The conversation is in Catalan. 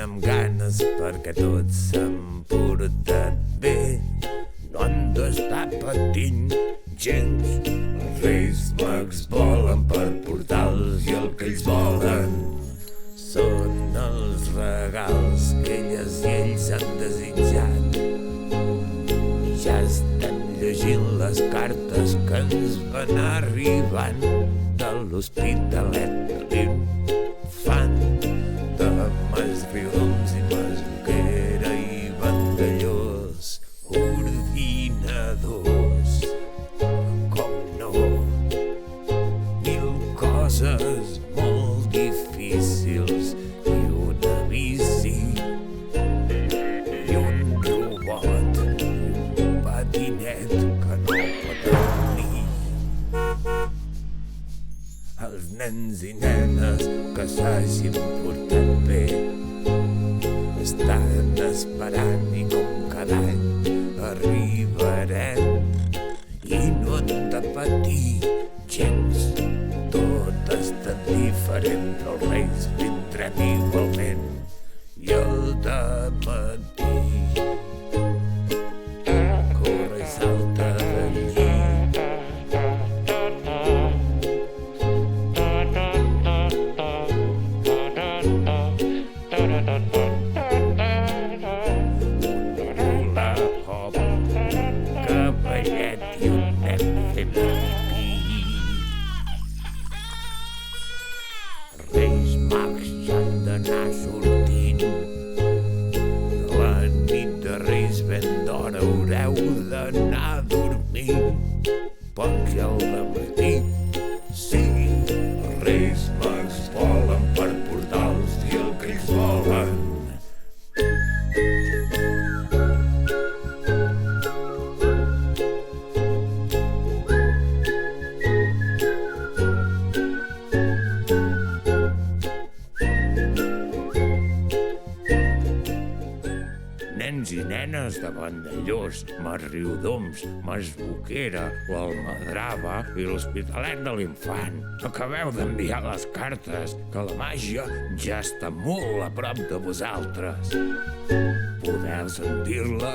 amb ganes perquè tot s'han portat bé. No han d'estar patint gens. Els Reis Mags volen per portals i el que ells volen són els regals que elles i ells han desitjat. Ja estem llegint les cartes que ens van arribant de l'Hospitalet de l'Infant, de Masriudoms i Masboquera i Vandellós, ordinadors, com no, mil coses molt difícils i una bici i un robot i un patinet que no pot dormir. Els nens i nenes que s'hagin portat bé estan esperant i com cada any arribarem i no han de patir gens. Tot ha estat diferent, però els Reis vindran igualment i el dematí corre i salta del llit. Cavallet i un nen fent pipí. Reis Mags ja han d'anar sortint. La nit de Reis ben d'hora haureu d'anar a dormir, perquè al dematí sí, els Reis Mags volen per portals i el que ells volen nens i nenes de Vandellós, Masriudoms, Masboquera, l'Almadrava i l'Hospitalet de l'Infant. Acabeu d'enviar les cartes, que la màgia ja està molt a prop de vosaltres. Podeu sentir-la